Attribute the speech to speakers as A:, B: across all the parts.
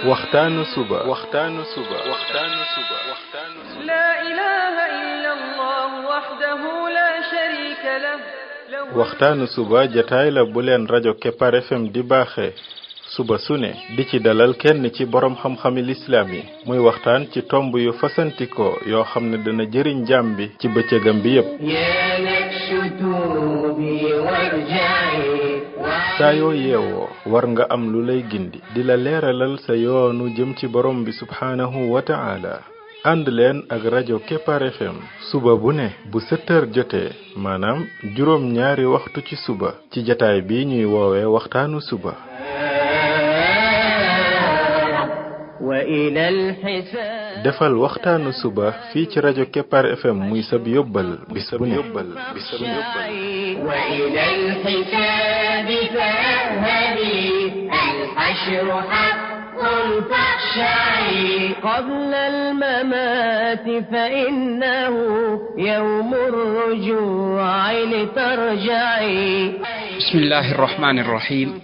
A: waxtaanu suba
B: لا إله إلا الله وحده لا شريك له
A: waxtaanu suba jataay la bu leen rajo Kepar FM di baaxee suba su ne di ci dalal kenn ci borom xam-xami lislaam yi muy waxtaan ci tomb yu fasantikoo yoo xam ne dana jëriñ jaam bi ci bëccëgam bi yépp saa yoo yeewoo war nga am lu lay gindi di la leeralal sa yoonu jëm ci borom bi subhaanahu wa ta'ala ànd leen ak rajo Kepar FM suba bu ne bu 7 heures jotee maanaam juróom ñaari waxtu ci suba ci jataay bi ñuy woowee waxtaanu suba defal waxtaanu suba fii ci rajo Kepar FM muy sab yóbbal bis bu ne
B: قبل الممات فإنه يوم الرجوع لترجعي
C: بسم الله الرحمن الرحيم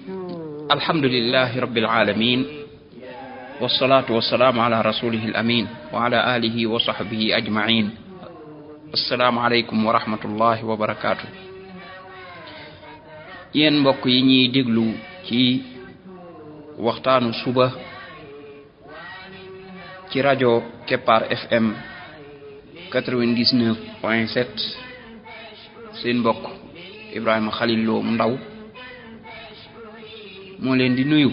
C: الحمد لله رب العالمين والصلاة والسلام على رسوله الأمين وعلى آله وصحبه أجمعين السلام عليكم ورحمة الله وبركاته yéen mbokk yi ñuy déglu ci waxtaanu suba ci rajo Kepar FM 99.7 seen mbokk Ibrahima Khalil Lo mu ndaw moo leen di nuyu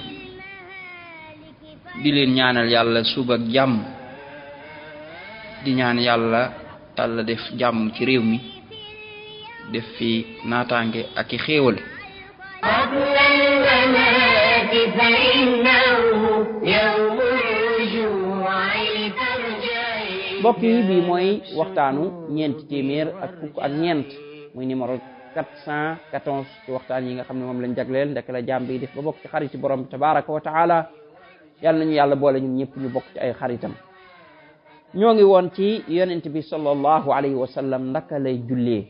C: di leen ñaanal yàlla suba ak jàmm di ñaan yàlla def jàmm ci réew mi def fi naataange ak i xéewal mbokk yi bii mooy waxtaanu ñeenti téeméer ak fukk ak ñeent muy numéro 414 ci waxtaan yi nga xam ne moom lañ jagleel ndek la jaam bi def ba bokk ci xarit ci borom tabaraka wa taala yàlla nañu yàlla boole ñun ñëpp ñu bokk ci ay xaritam ñoo ngi woon ci yonent bi sallallahu alayhi wa sallam naka lay jullee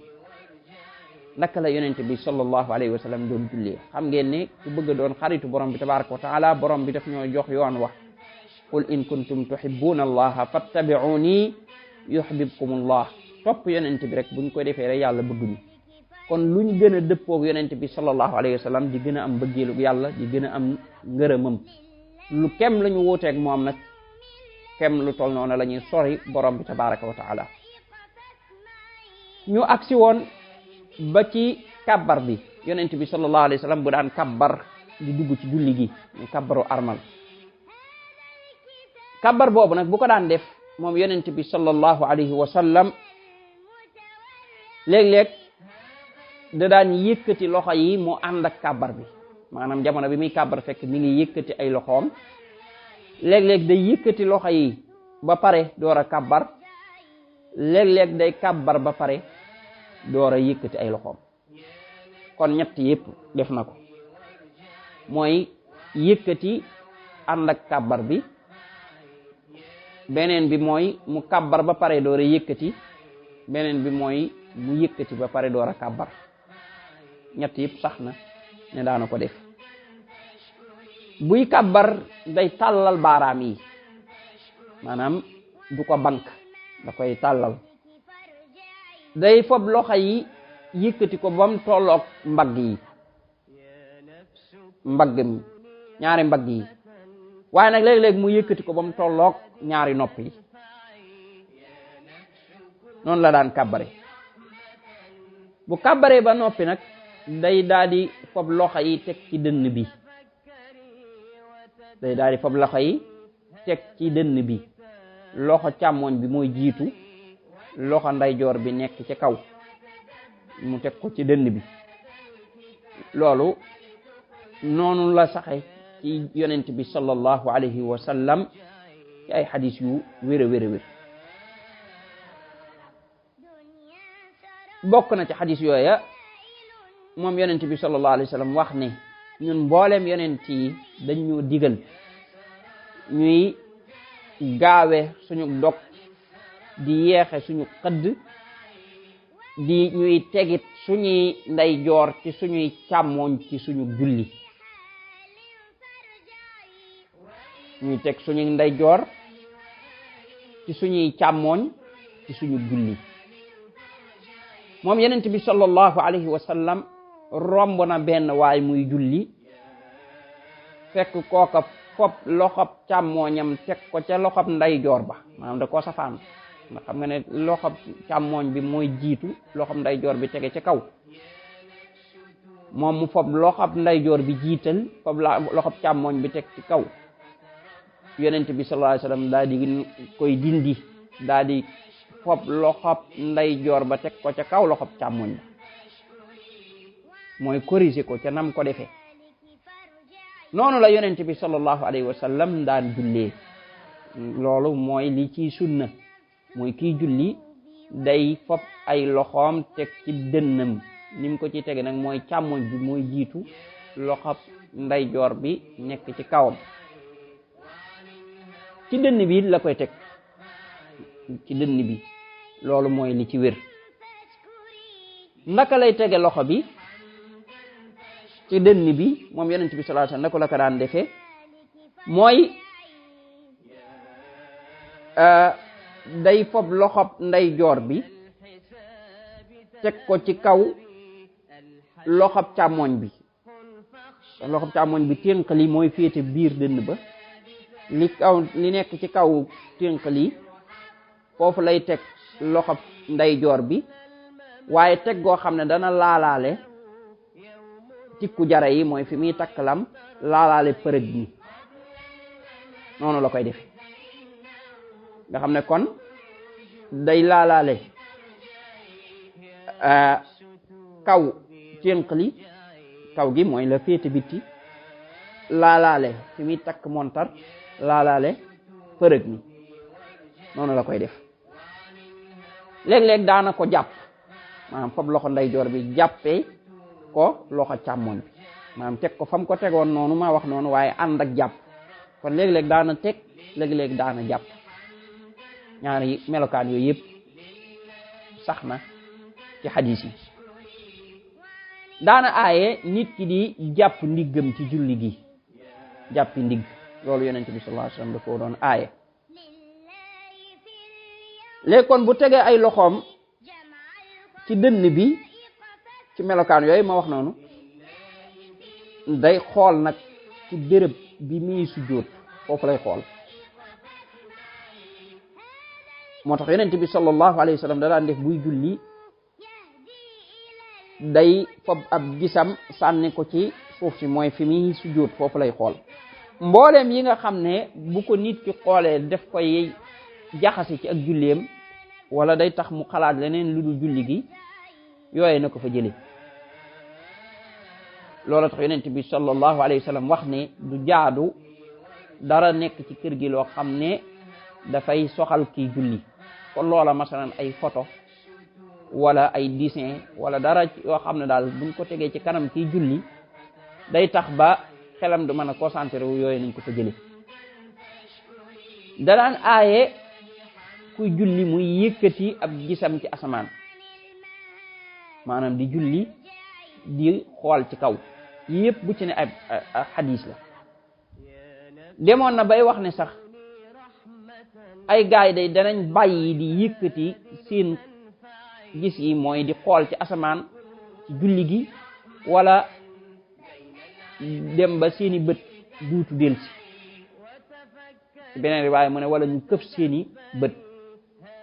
C: naka la yonent bi sallallahu alayhi wa sallam doon jullee xam ngeen ne ku bëgg doon xaritu borom bi tabaraka wa taala borom bi daf ñoo jox yoon wax qul in kuntum tuhibbuna allaha fattabi'uni yuhibbukum allah topp yonent bi rek buñ ko defee rek yàlla bëgg ñu kon luñ gën a dëppoog yonent bi sallallahu alayhi wa sallam di gën a am bëggeelu yàlla di gën a am ngërëmam lu kem lañu wóoteeg moom nag kem lu tol noonu la ñuy sori borom bi tabaraka wa taala ñu agsi woon ba ci kabbar bi yonent bi sallallahu alayhi wa sallam bu daan kabbar di dugg ci julli gi ñu kabbaru armal kabbar boobu nag bu ko daan def moom yonent bi sallallahu alayhi wa sallam léeg-léeg da daan yëkkati loxo yi mu ànd ak kabbar bi maanaam jamono bi muy kabbar fekk mi ngi yëkkati ay loxoom léeg-léeg day yëkkati loxo yi ba pare door a kabbar léeg-léeg day kabbar ba pare door a yëkkati ay loxoom kon ñett yëpp def na ko mooy yëkkati ànd ak kabbar bi beneen bi mooy mu kabbar ba pare door a yëkkati beneen bi mooy mu yëkkati ba pare door a kabbar ñett yëpp sax na ne daana ko def buy kabbar day tàllal baaraam yi maanaam du ko bank da koy tàllal day fob loxo yi yëkkati ko ba mu tolloog mbagg yi ñaari mbagg yi waaye nag léeg-léeg mu yëkkati ko ba mu tolloog ñaari nopp yi noonu la daan kabbare bu kabbaree ba noppi nag day daal di fob loxo yi teg ci dënn bi loxo càmmoñ bi mooy jiitu loxo ndeyjoor bi nekk ci kaw mu teg ko ci dënn bi loolu noonu la saxe ci yonent bi sallallahu alayhi wa sallam ci ay xadis yu wér a wér bokk na ci xadis yooya moom yonent bi sallallahu alayhi wa sallam wax ne ñun mboolem yonent yi dañ ñoo digal ñuy gaawe suñu dog di yeexe suñu xëdd di ñuy tegit suñuy ndeyjoor ci suñuy càmmooñ ci suñu julli ñuy teg suñu ndeyjoor ci suñuy càmmooñ ci suñu julli moom yonent bi sallallahu alayhi wa sallam romb na benn waay muy julli fekk kooka fop loxob càmmooñam teg ko ca loxob ndeyjoor ba maanaam da koo safaan ndax xam nga ne loxob càmmooñ bi mooy jiitu loxob ndeyjoor bi tege ca kaw moom mu fob loxob ndeyjoor bi jiital fob loxob càmmooñ bi teg ci kaw yonent bi sallallahu alayhi wasallam daal di koy dindi daal di fob loxob ndeyjoor ba teg ko ca kaw loxob càmmooñ ba mooy corriger ko ca nam ko defee noonu la yonent bi sallallahu alayhi wasallam daan jullee loolu mooy li ci sunna mooy kii julli day fob ay loxoom teg ci dënnam ni mu ko ci tege nag mooy càmmoñ bi mooy jiitu loxob ndeyjoor bi nekk ci kawam ci dënn bi la koy teg ci dënn bi loolu mooy li ci wér naka lay tege loxo bi ci dënn bi moom yonent bi sallallahu alayhi wasallam naka la ko daan defee mooy day fob loxob ndeyjoor bi teg ko ci kaw loxob càmmoñ bi loxob càmmoñ bi ténk li mooy féete biir dënn ba li nekk ci kaw ténk li foofu lay teg loxob ndeyjoor bi waaye teg goo xam ne dana laalaale tikku jara yi mooy fi muy takk lam laalaale përëg bi noonu la koy defe nga xam ne kon day laalaale kaw ténk li kaw gi mooy la féete bitti laalaale fi muy takk montar laalaale përëg mi noonu la koy def léeg-léeg daana ko jàpp maanaam fob loxo ndeyjoor bi jàppee ko loxo càmmoñ bi maanaam teg ko fam ko tegoon noonu ma wax noonu waaye ànd ak jàpp kon léeg-léeg daana teg léeg-léeg daana jàpp ñaari melokaan yooyu yëpp sax na ci xadiis yi daana aaye nit ki di jàpp ndiggam ci julli gi jàppi ndigg loolu yonent bi sallallahu alayhi wasallam da ko doon aaye léegi kon bu tegee ay loxoom ci dënn bi ci melokaan yooyu ma wax noonu day xool nag ci béréb bi muy sujjóot foofu lay xool moo tax yonent bi sallallahu alayhi wasallam da daan def buy julli day fob ab gisam sànni ko ci suuf si mooy fi muy sujjóot foofu lay xool mbooleem yi nga xam ne bu ko nit ki xoolee def koy jaxase ci ak julleem wala day tax mu xalaat leneen lu dul julli gi yooye na ko fa jële loolu tax yonent bi sallallahu alayhi wa sallam wax ne du jaadu dara nekk ci kër gi loo xam ne dafay soxal kii julli kon loola masalan ay photo wala ay dessin wala dara yoo xam ne daal buñ ko tegee ci kanam kii julli day tax ba xelam du mën a concentré wu yooyu nañ ko fa jële danaan aaye kuy julli muy yëkkati ab gisam ci asamaan maanaam di julli di xool ci kaw yëpp bu ci ne ab xadiis la demoon na bay wax ne sax ay gaay day danañ bàyyi di yëkkati seen gis yi mooy di xool ci asamaan ci julli gi wala dem ba seeni bët duutu delsi ci beneen riwaaya mu ne wala ñu këf seeni bët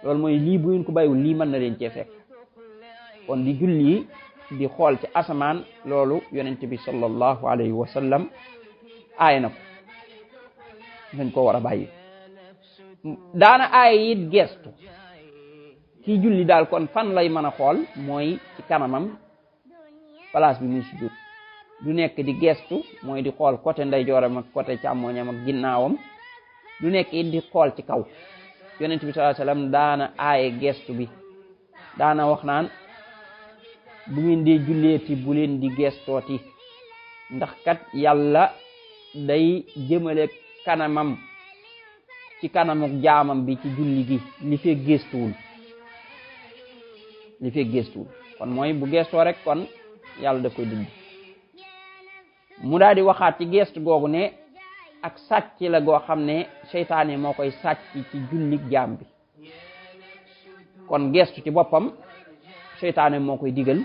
C: loolu mooy lii bu ngeen ko bàyyiwul lii mën na leen cee fekk kon di julli di xool ci asamaan loolu yonent bi sallallahu alayhi wa sallam aay na ko dañ ko war a bàyyi daana aay it gestu kii julli daal kon fan lay mën a xool mooy ci kanamam place bi muy sujjóot du nekk di gestu mooy di xool côté ndeyjooram ak côté càmmoñam ak ginnaawam du nekk it di xool ci kaw yonent bi sallallahu alayhi wasallam daana aaye gestu bi daana wax naan bu ngeen dee julleeti bu leen di gestooti ndax kat yàlla day jëmale kanamam ci kanamuk jaamam bi ci julli gi li fee gestuwul kon mooy bu gestoo rek kon yàlla da koy dindi mu daal di waxaat ci gestu googu ne ak sàcc la goo xam ne seytaane moo koy sàcc ci julli jaam bi kon gestu ci boppam seytaane moo koy digal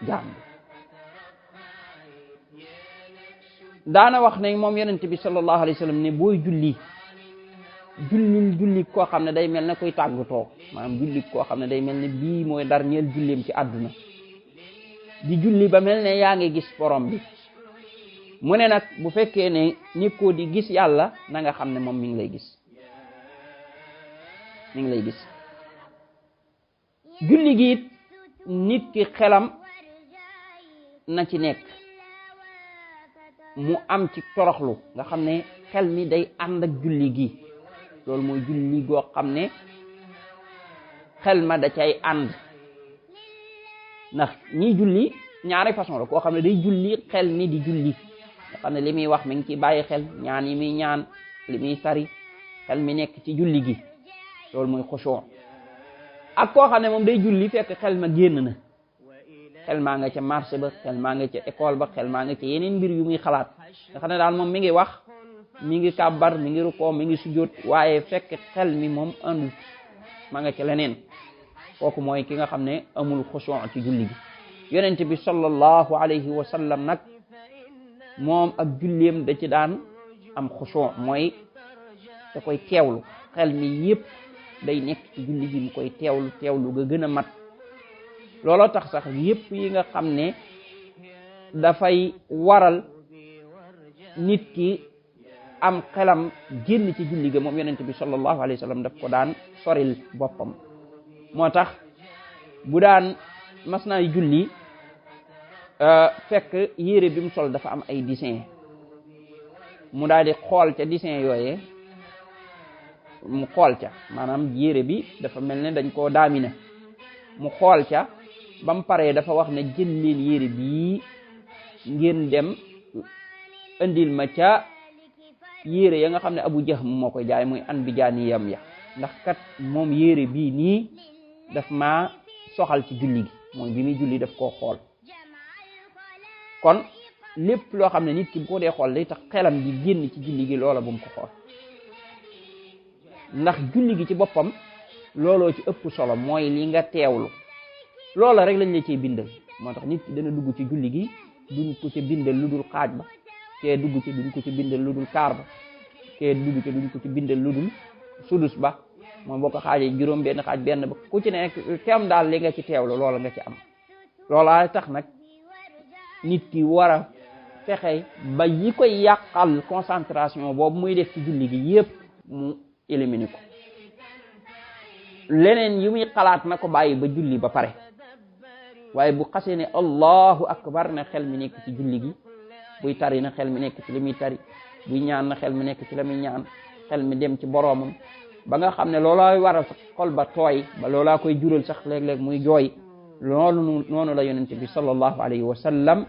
C: jaam bi daana wax ne moom yonent bi sallallahu alayhi wa sallam ne booy julli koo xam ne day mel ne koy tàggatoo maanaam julli koo xam ne day mel ne bii mooy dernier julleem ci àdduna di julli ba mel ne yaa ngi gis borom bi mu ne nag bu fekkee ne nit ko di gis yàlla na nga xam ne moom mi ngi lay gis julli gi it nit ki xelam na ci nekk mu am ci toroxlu nga xam ne xel mi day ànd ak julli gi loolu mooy julli goo xam ne xel ma da cay ànd ndax ñii julli ñaari façon la koo xam ne day julli xel mi di julli nga xam ne li muy wax mi ngi ci bàyyi xel ñaan yi muy ñaan li muy tari xel mi nekk ci julli gi loolu mooy xushu ak koo xam ne moom day julli fekk xel ma génn na xel maa nga ca marché ba xel maa nga ca école ba xel maa nga ca yeneen mbir yu muy xalaat nga xam ne daal moom mi ngi wax mi ngi kàbbar mi ngi rukoo mi ngi sujjóot waaye fekk xel mi moom àndul maa nga ca leneen kooku mooy ki nga xam ne amul xushu ci julli gi yonent bi sallallahu alayhi wa sallam nag moom ak julleem da ci daan am xushu mooy da koy teewlu xel mi yépp day nekk ci julli gi mu koy teewlu ga gën a mat looloo tax sax yépp yi nga xam ne dafay waral nit ki am xelam génn ci julli ga moom yonent bi sallallahu alayhi wa sallam daf ko daan soril boppam moo tax bu daan mas naay julli fekk yére bi mu sol dafa am ay dessin mu daal di xool ca dessin yooyee mu xool ca maanaam yére bi dafa mel ne dañ koo daamina mu xool ca ba mu paree dafa wax ne jël leen yére bii ngeen dem indil ma ca yére ya nga xam ne Abu Jahm moo koy jaay muy an bi jaaniyam ya ndax kat moom yére bii nii daf maa soxal ci julli gi mooy bi muy julli daf koo xool kon lépp loo xam ne nit ki bu ko dee xool day tax xelam di génn ci julli gi loola bu mu ko xool ndax julli gi ci boppam looloo ci ëpp solo mooy li nga teewlu loola rek lañ la ciy bindal moo tax nit ki dana dugg ci julli gi duñ ko ci bindal lu dul xaaj ba kee dugg ci duñ ko ci bindal lu dul kaar ba kee dugg ci duñ ko ci bindal lu dul sudus ba mooy boo ko xaajee juróom benn xaaj benn ba ku ci nekk teem daal li nga ci teewlu loola nga ci am loola tax nag nit ki war a fexe ba yi koy yàqal concentration boobu muy def ci julli gi yépp mu éliminer ko leneen yi muy xalaat na ko bàyyi ba julli ba pare waaye bu xasee ne allahu akbar na xel mi nekk ci julli gi buy tari na xel mi nekk ci li muy tari buy ñaan na xel mi nekk ci la muy ñaan xel mi dem ci boroomam ba nga xam ne loolaa waral sax xol ba tooy ba loolaa koy jural sax léeg-léeg muy jooy loolu noonu la yonent bi sallallahu alayhi wa sallam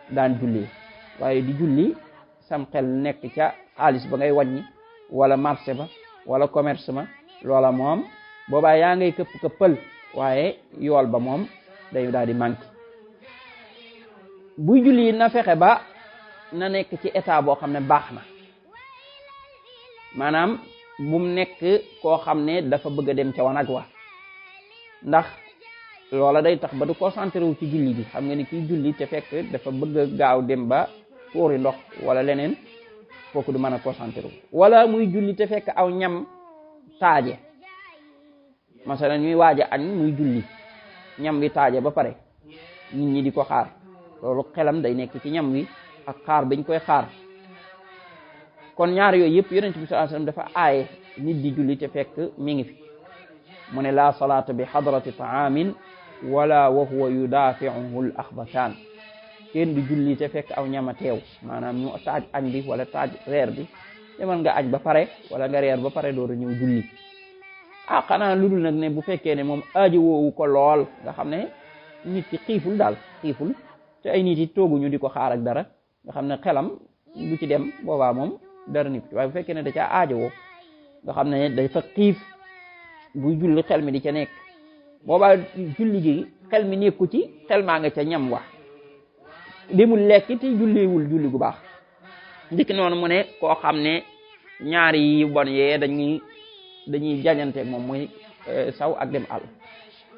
C: daan julli waaye di julli sam xel nekk ca xaalis ba ngay wàññi wala marché ba wala commerce ma loola moom boobaa yaa ngay këppal waaye yool ba moom day daal di manqué buy julli na fexe ba na nekk ci état boo xam ne baax na maanaam bu mu nekk koo xam ne dafa bëgg a dem ca wanag wa ndax loola day tax ba du concentré wu ci julli bi xam nga ni kiy julli te fekk dafa bëgg a gaaw dem ba tuuri ndox wala leneen kooku du mën a concentré wu wala muy julli te fekk aw ñam taaje masalan ñuy waaj a añ muy julli ñam wi taaje ba pare nit ñi di ko xaar loolu xelam day nekk ci ñam wi ak xaar bañ koy xaar kon ñaar yooyu yëpp yonent bi sallallahu alayhi wasallam dafa aaye nit di julli te fekk mi ngi fi mu ne la salaata bi hadrati ta'amin wala wa huwa yudafi'uhu al akhbathan kenn du julli te fekk aw ñama teew maanaam ñu taaj añ bi wala taaj reer bi demal nga añ ba pare wala nga reer ba pare door a ñëw julli xanaa lu dul nag ne bu fekkee ne moom aaji woowu ko lool nga xam ne nit ki xiiful daal xiiful te ay nit yi tooguñu di ko xaar ak dara nga xam ne xelam du ci dem boobaa moom dara nit waaye bu fekkee ne da caa aajowoo nga xam ne dafa xiif buy julli xel mi di ca nekk boobaa julli gi xel mi nekku ci xel maa nga ca ñam wax demul lekk te julliwul julli gu baax dikk noonu mu ne koo xam ne ñaari yu bon yee dañuy jañanteeg moom muy saw ak dem àll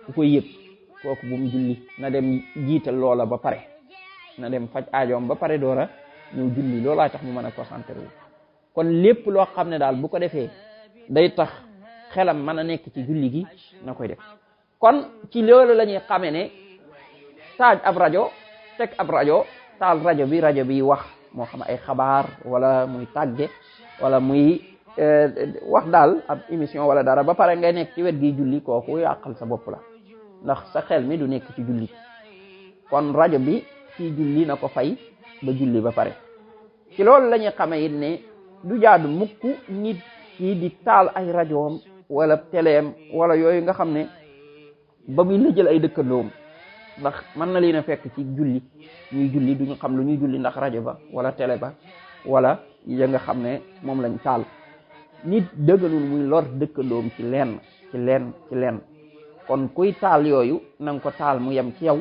C: ku koy yëg kooku bu mu julli na dem jiital loola ba pare na dem faj aajoom ba pare doora ñëw julli loolaa tax mu mën a concentré wu kon lépp loo xam ne daal bu ko defee day tax xelam mën a nekk ci julli gi na koy def kon ci loolu la ñuy xamee ne taaj ab rajo teg ab rajo taal rajo bi wax moo xam ay xabaar wala muy tàgge wala muy wax daal ab émission wala dara ba pare ngay nekk ci wet gi julli kooku yàqal sa bopp la ndax sa xel mi du nekk ci julli kon rajo bi ci julli na ko fay ba julli ba pare ci loolu la ñuy xamee it ne du jaadu mukk nit ki di taal ay rajoom wala teleem wala yooyu nga xam ne ba muy la jël ay dëkkandoom ndax mën na leen a fekk ci julli ñuy julli duñu xam lu ñuy julli ndax rajo ba wala télé ba wala ya nga xam ne moom lañ taal nit dëgganul muy lor dëkkandoom ci lenn kon kuy taal yooyu na nga ko taal mu yem ci yow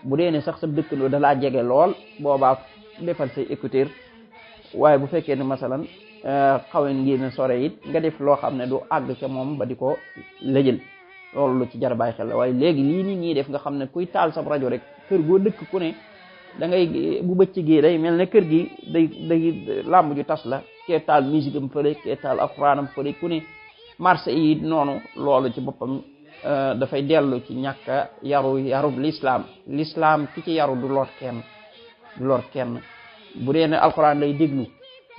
C: bu dee ne sax sa dëkkandoo da laa jege lool boobaa defal say écouteur waaye bu fekkee ne masalan xawen ngeen a sore it nga def loo xam ne du àgg ca moom ba di ko lëjël loolu lu ci jar bàyyi xel la waaye léegi lii nit ñi def nga xam ne kuy taal sa rajo rek kër goo dëkk ku ne da ngay bu bëccëgee day mel ne kër gi day làmb ju tas la kee taal musique am fële kee taal alxuraanam fële ku ne marché yi noonu loolu ci boppam dafay dellu ci ñàkk yarub l'islam ki ci yaru du lor kenn bu dee ne alxuraan lay déglu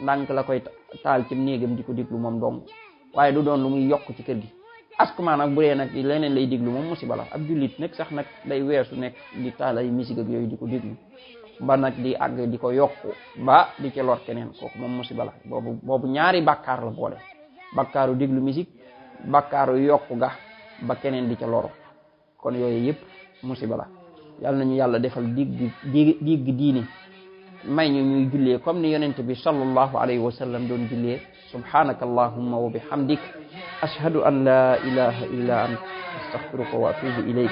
C: ndànk la koy taal ci néegam di ko déglu moom dong waaye du doon lu muy yokk ci kër gi askuma nag bu dee nag leneen lay déglu moom musiba la ab jullit nag sax nag day weesu nekk di taal ay musique ak yooyu di ko déglu ba nag di àgg di ko yokku ba di ci lor keneen kooku moom musiba la boobu ñaari bàkkaar la boole bàkkaaru déglu musique bàkkaaru yokku ga ba keneen di ca loro kon yooyu yëpp musiba la yàlla nañu yàlla defal digg diine may ñu ñuy jullee comme ni yonent bi sallallahu alayhi wa sallam doon jullee subhanaka allahumma wa bihamdik ashhadu an la ilaha illa ant astaghfiruka wa atubu ilayk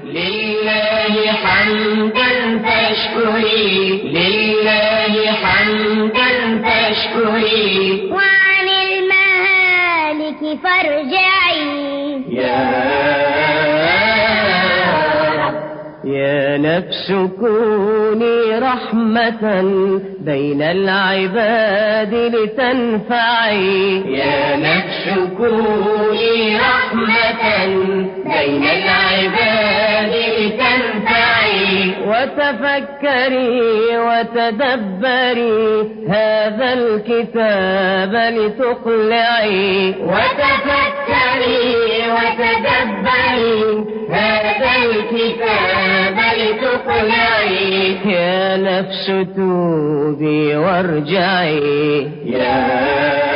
D: lillahi hamdan fashkuri lillahi hamdan fashkuri wa 'anil mahaliki farja'i يا نفس كوني رحمة بين العباد لتنفعي يا نفس كوني رحمة بين العباد لتنفعي وتفكري وتدبري هذا الكتاب لتقلعي وتفكري وتدبري هذا الكتاب لتقلعي يا نفس توبي وارجعي يا